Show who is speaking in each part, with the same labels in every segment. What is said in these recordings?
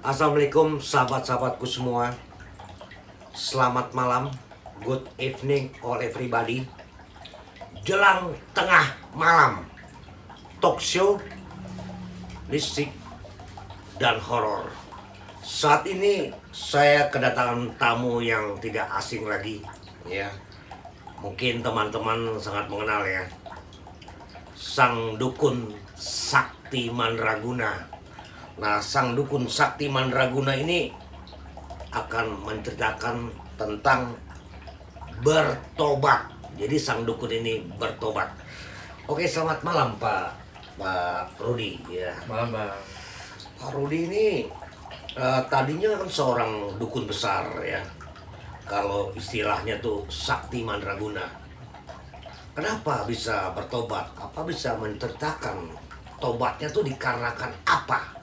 Speaker 1: Assalamualaikum sahabat-sahabatku semua. Selamat malam. Good evening all everybody. Jelang tengah malam, talk show mistik dan horor. Saat ini saya kedatangan tamu yang tidak asing lagi, ya. Mungkin teman-teman sangat mengenal ya. Sang dukun Sakti Mandraguna. Nah, sang dukun Sakti Mandraguna ini akan menceritakan tentang bertobat. Jadi sang dukun ini bertobat. Oke, selamat malam Pak Rudi ya.
Speaker 2: Malam bang.
Speaker 1: Pak Rudi ini tadinya kan seorang dukun besar ya. Kalau istilahnya tuh Sakti Mandraguna. Kenapa bisa bertobat? Apa bisa menceritakan tobatnya tuh dikarenakan apa?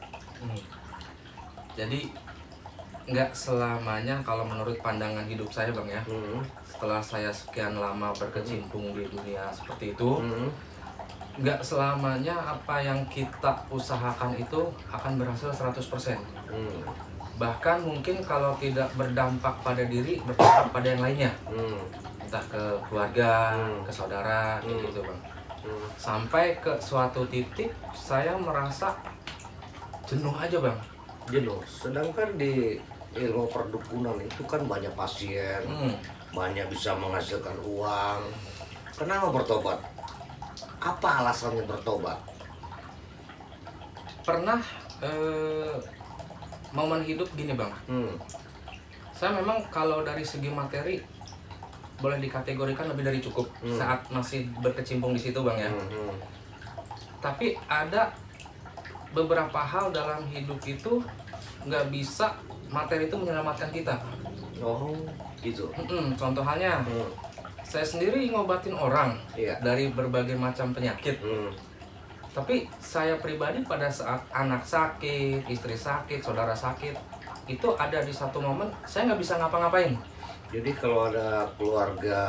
Speaker 2: Jadi nggak selamanya kalau menurut pandangan hidup saya bang ya. Setelah saya sekian lama berkecimpung di dunia seperti itu, nggak selamanya apa yang kita usahakan itu akan berhasil 100%. Bahkan mungkin kalau tidak berdampak pada diri, berdampak pada yang lainnya. Entah ke keluarga, ke saudara, kayak gitu bang. Sampai ke suatu titik saya merasa jenuh aja bang.
Speaker 1: Jenuh. Sedangkan di ilmu perdukunan itu kan banyak pasien, banyak bisa menghasilkan uang. Kenapa bertobat? Apa alasannya bertobat?
Speaker 2: Pernah momen hidup gini bang. Saya memang kalau dari segi materi boleh dikategorikan lebih dari cukup saat masih berkecimpung di situ bang ya. Tapi ada beberapa hal dalam hidup itu nggak bisa materi itu menyelamatkan kita.
Speaker 1: Oh, gitu.
Speaker 2: Contoh halnya, saya sendiri ngobatin orang
Speaker 1: Iya.
Speaker 2: dari berbagai macam penyakit. Tapi saya pribadi pada saat anak sakit, istri sakit, saudara sakit, itu ada di satu momen saya nggak bisa ngapa-ngapain.
Speaker 1: Jadi kalau ada keluarga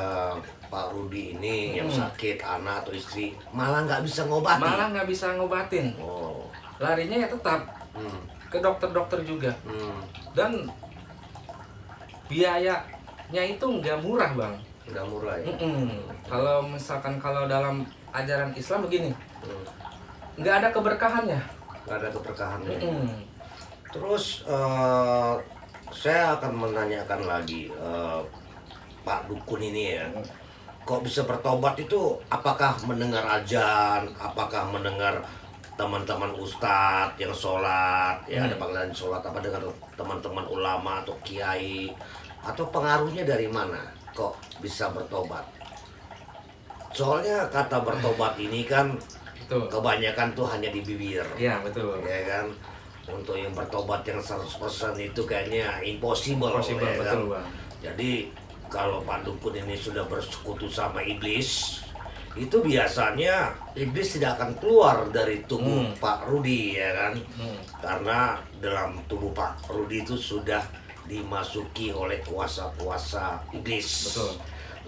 Speaker 1: Pak Rudi ini yang sakit, anak atau istri, malah nggak bisa ngobati.
Speaker 2: Malah nggak bisa ngobatin.
Speaker 1: Oh.
Speaker 2: Larinya ya tetap ke dokter-dokter juga. Dan biayanya itu nggak murah bang.
Speaker 1: Nggak murah ya.
Speaker 2: Kalau misalkan kalau dalam ajaran Islam begini, nggak ada keberkahannya.
Speaker 1: Nggak ada keberkahannya. Terus saya akan menanyakan lagi Pak Dukun ini ya, kok bisa bertobat itu? Apakah mendengar azan? Apakah mendengar teman-teman ustadz yang sholat? Ya ada panggilan sholat, apa dengar teman-teman ulama atau kiai? Atau pengaruhnya dari mana? Kok bisa bertobat? Soalnya kata bertobat ini kan
Speaker 2: Betul.
Speaker 1: kebanyakan tuh hanya di bibir.
Speaker 2: Iya betul.
Speaker 1: Ya kan? Untuk yang bertobat yang 100% itu kayaknya impossible,
Speaker 2: Possible,
Speaker 1: ya kan?
Speaker 2: betul bang.
Speaker 1: Jadi kalau Pak Dukun ini sudah bersekutu sama iblis, itu biasanya iblis tidak akan keluar dari tubuh Pak Rudi ya kan? Karena dalam tubuh Pak Rudi itu sudah dimasuki oleh kuasa-kuasa iblis.
Speaker 2: Betul.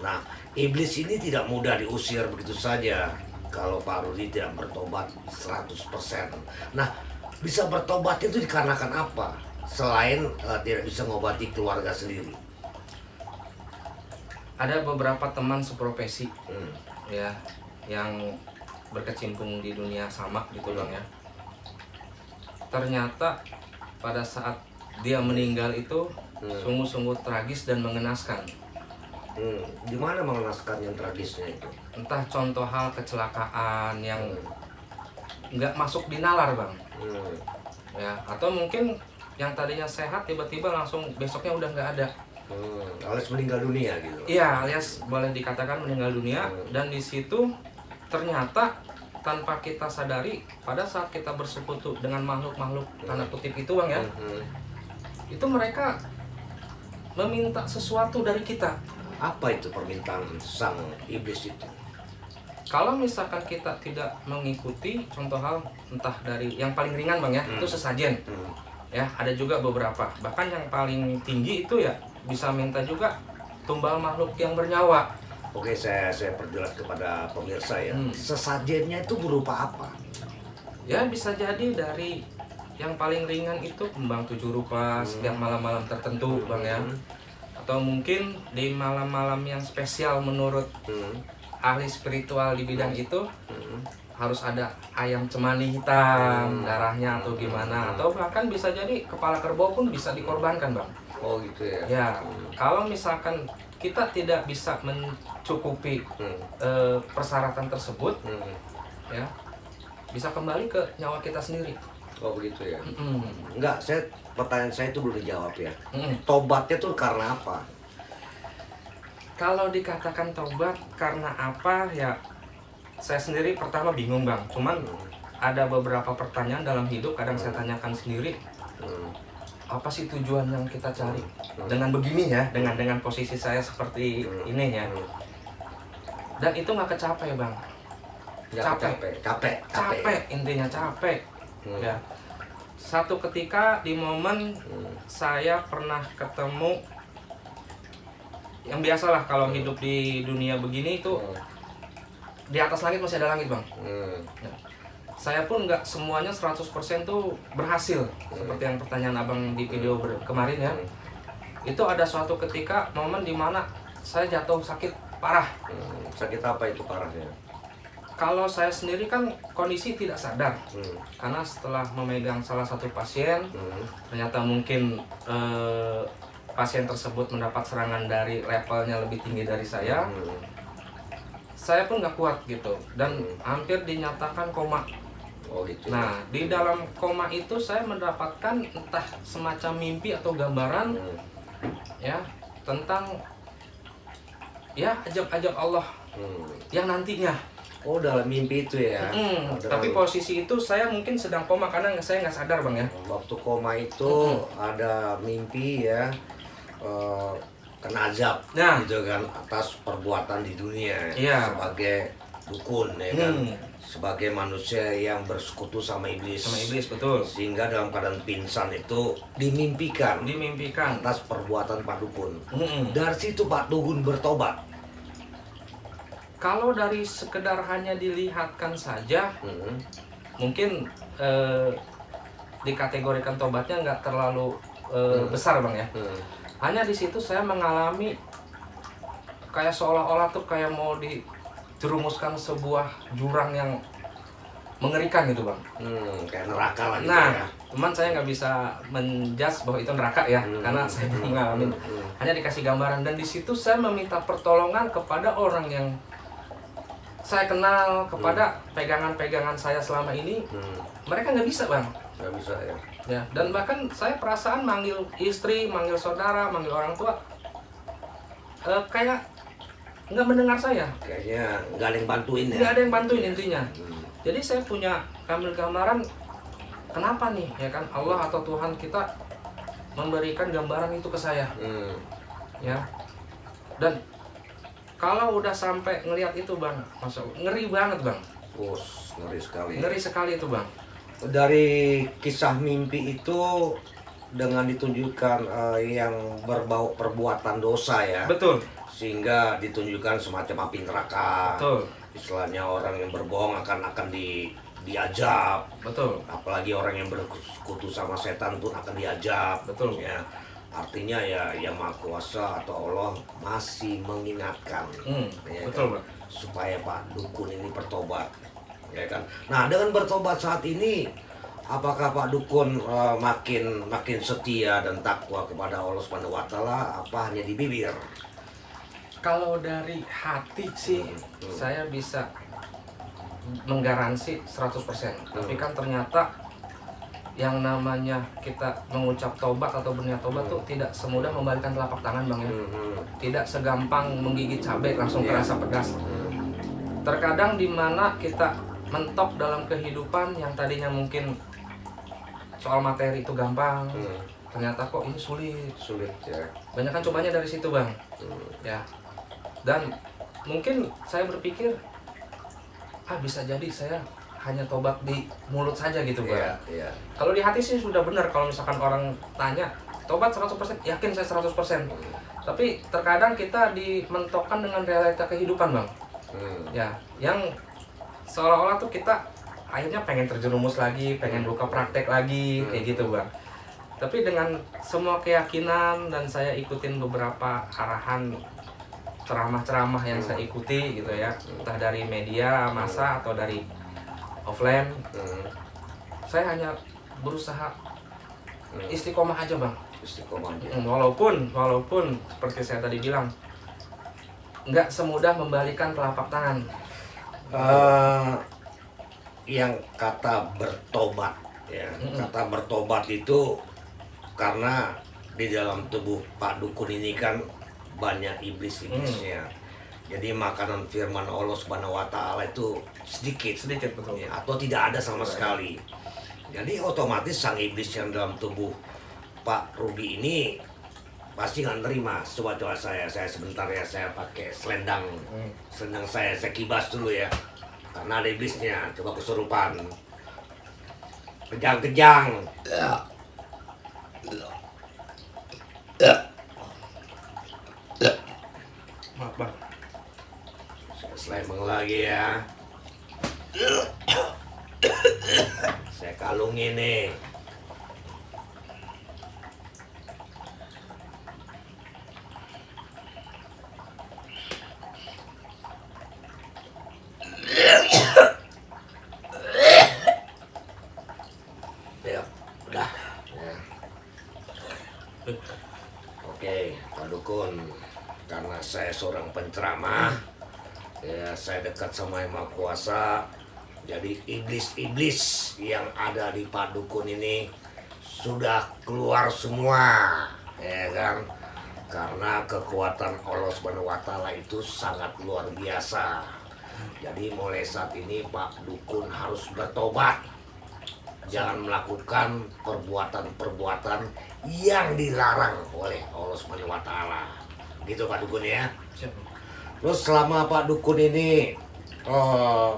Speaker 1: Nah, iblis ini tidak mudah diusir begitu saja kalau Pak Rudi tidak bertobat 100%. Nah, bisa bertobat itu dikarenakan apa? Selain tidak bisa mengobati keluarga sendiri.
Speaker 2: Ada beberapa teman seprofesi ya yang berkecimpung di dunia sama gitu bang ya. Ternyata pada saat dia meninggal itu sungguh-sungguh tragis dan mengenaskan.
Speaker 1: Gimana mengenaskan yang tragisnya itu?
Speaker 2: Entah contoh hal kecelakaan yang nggak masuk di nalar bang. Ya, atau mungkin yang tadinya sehat tiba-tiba langsung besoknya udah nggak ada.
Speaker 1: Alias meninggal dunia gitu.
Speaker 2: Iya, alias boleh dikatakan meninggal dunia. Dan di situ ternyata tanpa kita sadari pada saat kita bersekutu dengan makhluk-makhluk tanda kutip itu bang ya, itu mereka meminta sesuatu dari kita.
Speaker 1: Apa itu permintaan sang iblis itu?
Speaker 2: Kalau misalkan kita tidak mengikuti contoh hal entah dari yang paling ringan bang ya, itu sesajen. Ya, ada juga beberapa. Bahkan yang paling tinggi itu ya bisa minta juga tumbal makhluk yang bernyawa.
Speaker 1: Oke, saya perjelas kepada pemirsa ya. Sesajennya itu berupa apa?
Speaker 2: Ya bisa jadi dari yang paling ringan itu kembang 7 rupa setiap malam-malam tertentu Bang ya. Atau mungkin di malam-malam yang spesial menurut ahli spiritual di bidang itu harus ada ayam cemani hitam darahnya atau gimana, atau bahkan bisa jadi kepala kerbau pun bisa dikorbankan Bang.
Speaker 1: Oh gitu ya.
Speaker 2: Ya, kalau misalkan kita tidak bisa mencukupi persyaratan tersebut, ya bisa kembali ke nyawa kita sendiri.
Speaker 1: Oh begitu ya. Enggak, pertanyaan saya itu belum dijawab ya. Tobatnya tuh karena apa?
Speaker 2: Kalau dikatakan tobat karena apa ya, saya sendiri pertama bingung Bang. Cuman ada beberapa pertanyaan dalam hidup kadang saya tanyakan sendiri. Apa sih tujuan yang kita cari dengan begini ya, dengan posisi saya seperti ini ya. Dan itu nggak kecapai Bang. Capek intinya capek. Ya. Satu ketika di momen saya pernah ketemu yang biasalah kalau hidup di dunia begini itu di atas langit masih ada langit Bang. Ya. Saya pun nggak semuanya 100% tuh berhasil seperti yang pertanyaan abang di video kemarin ya. Itu ada suatu ketika momen dimana saya jatuh sakit parah.
Speaker 1: Sakit apa itu parahnya?
Speaker 2: Kalau saya sendiri kan kondisi tidak sadar karena setelah memegang salah satu pasien ternyata mungkin pasien tersebut mendapat serangan dari levelnya lebih tinggi dari saya. Saya pun nggak kuat gitu dan hampir dinyatakan koma.
Speaker 1: Oh gitu.
Speaker 2: Nah, di dalam koma itu saya mendapatkan entah semacam mimpi atau gambaran ya tentang ya ajab-ajab Allah yang nantinya.
Speaker 1: Oh dalam mimpi itu ya.
Speaker 2: Tapi posisi itu saya mungkin sedang koma karena saya nggak sadar Bang ya.
Speaker 1: Waktu koma itu ada mimpi ya. Kena azab gitu kan atas perbuatan di dunia sebagai dukun ya kan, sebagai manusia yang bersekutu sama iblis
Speaker 2: betul,
Speaker 1: sehingga dalam keadaan pingsan itu dimimpikan atas perbuatan Pak Dukun. Dari situ Pak Dukun bertobat.
Speaker 2: Kalau dari sekedar hanya dilihatkan saja mungkin dikategorikan tobatnya nggak terlalu besar Bang ya. Hanya di situ saya mengalami kayak seolah-olah tuh kayak mau dijerumuskan sebuah jurang yang mengerikan gitu Bang.
Speaker 1: Kayak neraka lah gitu
Speaker 2: nah,
Speaker 1: ya.
Speaker 2: Cuman saya nggak bisa menjudge bahwa itu neraka ya, karena saya belum ngalamin. Hanya dikasih gambaran dan di situ saya meminta pertolongan kepada orang yang saya kenal, kepada pegangan-pegangan saya selama ini. Mereka nggak bisa Bang.
Speaker 1: Nggak bisa ya.
Speaker 2: Ya, dan bahkan saya perasaan manggil istri, manggil saudara, manggil orang tua, kayak nggak mendengar saya.
Speaker 1: Kayaknya nggak ada yang bantuin ya.
Speaker 2: Nggak ada yang bantuin intinya. Jadi saya punya ambil gambaran, kenapa nih ya kan Allah atau Tuhan kita memberikan gambaran itu ke saya, ya. Dan kalau udah sampai ngelihat itu Bang, ngeri banget Bang.
Speaker 1: Ngeri sekali.
Speaker 2: Ngeri sekali itu Bang.
Speaker 1: Dari kisah mimpi itu dengan ditunjukkan yang berbau perbuatan dosa ya.
Speaker 2: Betul.
Speaker 1: Sehingga ditunjukkan semacam api neraka.
Speaker 2: Betul.
Speaker 1: Istilahnya orang yang berbohong akan diajab.
Speaker 2: Betul.
Speaker 1: Apalagi orang yang bersekutu sama setan pun akan diajab.
Speaker 2: Betul.
Speaker 1: Ya. Artinya ya yang Maha Kuasa atau Allah masih mengingatkan ya
Speaker 2: betul,
Speaker 1: kan? Supaya Pak Dukun ini bertobat. Ya kan. Nah, dengan bertobat saat ini apakah Pak Dukun makin setia dan takwa kepada Allah Subhanahu wa taala apa hanya di bibir?
Speaker 2: Kalau dari hati sih saya bisa menggaransi 100%. Tapi kan ternyata yang namanya kita mengucap tobat atau berniat tobat tuh tidak semudah membalikan telapak tangan Bang ya. Tidak segampang menggigit cabai langsung terasa pedas. Terkadang di mana kita mentok dalam kehidupan yang tadinya mungkin soal materi itu gampang, ternyata kok ini sulit
Speaker 1: ya.
Speaker 2: Banyak kan cobanya dari situ Bang. Ya. Dan mungkin saya berpikir bisa jadi saya hanya tobat di mulut saja gitu Bang.
Speaker 1: Iya.
Speaker 2: Kalau di hati sih sudah benar, kalau misalkan orang tanya tobat 100%, yakin saya 100%. Tapi terkadang kita dimentokkan dengan realita kehidupan Bang. Ya, yang seolah-olah tuh kita akhirnya pengen terjerumus lagi, pengen buka praktek lagi kayak gitu bang. Tapi dengan semua keyakinan dan saya ikutin beberapa arahan ceramah-ceramah yang saya ikuti gitu ya, entah dari media massa atau dari offline, saya hanya berusaha istiqomah aja bang.
Speaker 1: Istiqomah aja.
Speaker 2: Walaupun seperti saya tadi bilang, nggak semudah membalikan telapak tangan.
Speaker 1: Yang kata bertobat ya, kata bertobat itu karena di dalam tubuh Pak Dukun ini kan banyak iblis-iblisnya. Jadi makanan firman Allah Subhanahu wa taala itu sedikit
Speaker 2: Betul
Speaker 1: ya, atau tidak ada sama sekali. Jadi otomatis sang iblis yang dalam tubuh Pak Rudi ini pasti nggak nerima. Coba saya sebentar ya, saya pakai selendang saya kibas dulu ya, karena ada iblisnya. Coba kesurupan, kejang-kejang.
Speaker 2: Maaf bang.
Speaker 1: Saya selembang lagi ya. Saya kalungin nih. Ya, udah. Ya. Oke, Pak Dukun, karena saya seorang penceramah, ya saya dekat sama Yang Maha Kuasa. Jadi iblis-iblis yang ada di Pak Dukun ini sudah keluar semua, ya kan? Karena kekuatan Allah Subhanahu wa taala itu sangat luar biasa. Jadi mulai saat ini Pak Dukun harus bertobat. Jangan melakukan perbuatan-perbuatan yang dilarang oleh Allah Subhanahu wa taala. Gitu Pak Dukun ya. Terus selama Pak Dukun ini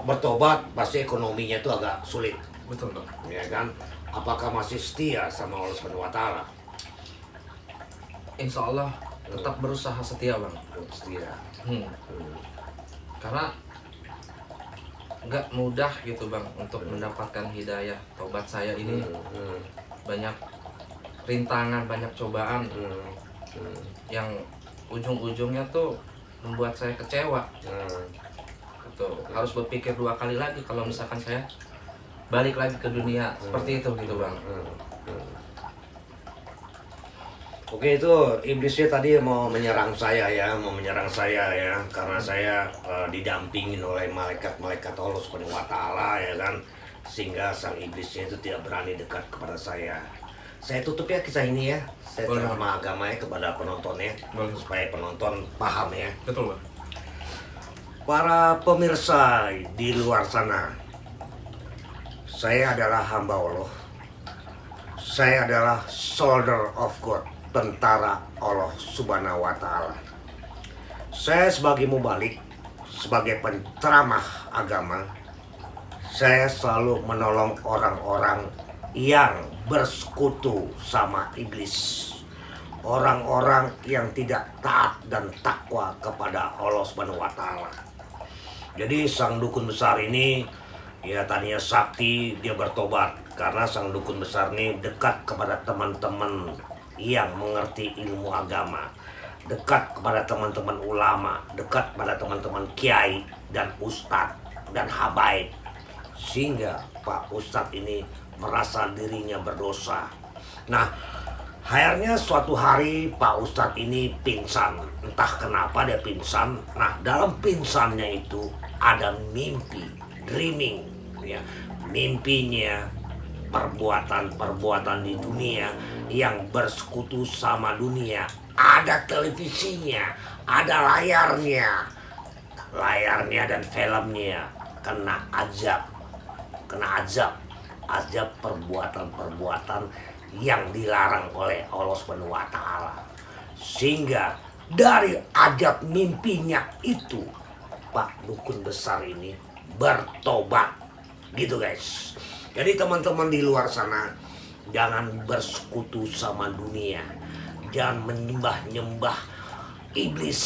Speaker 1: bertobat, pasti ekonominya itu agak sulit.
Speaker 2: Betul bang.
Speaker 1: Ya kan? Apakah masih setia sama Allah Subhanahu wa taala?
Speaker 2: Insya Allah tetap berusaha setia bang.
Speaker 1: Setia.
Speaker 2: Karena nggak mudah gitu bang untuk mendapatkan hidayah. Tobat saya ini banyak rintangan, banyak cobaan yang ujung-ujungnya tuh membuat saya kecewa. Gitu. Harus berpikir 2 kali lagi kalau misalkan saya balik lagi ke dunia seperti itu gitu bang.
Speaker 1: Oke, itu iblisnya tadi mau menyerang saya ya, karena saya didampingin oleh malaikat-malaikat Allah Subhanahu wa taala ya kan, sehingga sang iblisnya itu tidak berani dekat kepada saya. Saya tutup ya kisah ini ya, saya ceramah agama ya kepada penonton ya, supaya penonton paham ya.
Speaker 2: Betul bang.
Speaker 1: Para pemirsa di luar sana, saya adalah hamba Allah. Saya adalah soldier of God, tentara Allah Subhanahu wa taala. Saya sebagai mubalik, sebagai penceramah agama, saya selalu menolong orang-orang yang bersekutu sama iblis. Orang-orang yang tidak taat dan takwa kepada Allah Subhanahu wa taala. Jadi sang dukun besar ini ya tadinya sakti, dia bertobat karena sang dukun besar ini dekat kepada teman-teman yang mengerti ilmu agama, dekat kepada teman-teman ulama, dekat kepada teman-teman kiai dan ustadz dan habaib, sehingga Pak Ustadz ini merasa dirinya berdosa. Nah, akhirnya suatu hari Pak Ustadz ini pingsan, entah kenapa dia pingsan. Nah, dalam pingsannya itu ada mimpi, dreaming, ya, mimpinya perbuatan-perbuatan di dunia yang bersekutu sama dunia. Ada televisinya, ada layarnya dan filmnya kena azab perbuatan-perbuatan yang dilarang oleh Allah Subhanahu wa taala. Sehingga dari azab mimpinya itu Pak Dukun besar ini bertobat. Gitu guys. Jadi teman-teman di luar sana, jangan bersekutu sama dunia. Jangan menyembah-nyembah iblis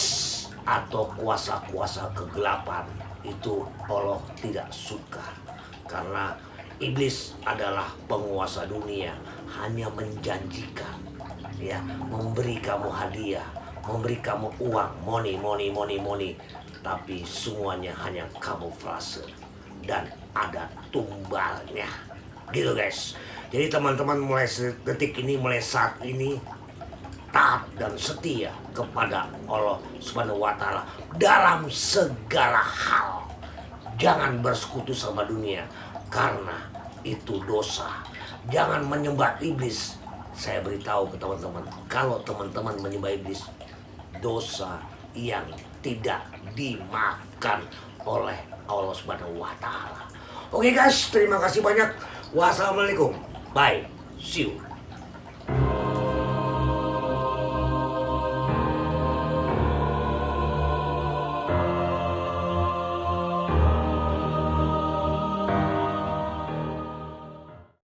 Speaker 1: atau kuasa-kuasa kegelapan. Itu Allah tidak suka. Karena iblis adalah penguasa dunia, hanya menjanjikan, ya, memberi kamu hadiah, memberi kamu uang, money. Tapi semuanya hanya kamuflase dan ada tumbalnya. Gitu guys. Jadi teman-teman mulai detik ini, mulai saat ini taat dan setia kepada Allah Subhanahu wa Ta'ala dalam segala hal. Jangan bersekutu sama dunia karena itu dosa. Jangan menyembah iblis. Saya beritahu ke teman-teman, kalau teman-teman menyembah iblis, dosa yang tidak dimaafkan oleh Allah Subhanahu wa Ta'ala. Oke guys, terima kasih banyak. Wassalamualaikum. Bye. See you.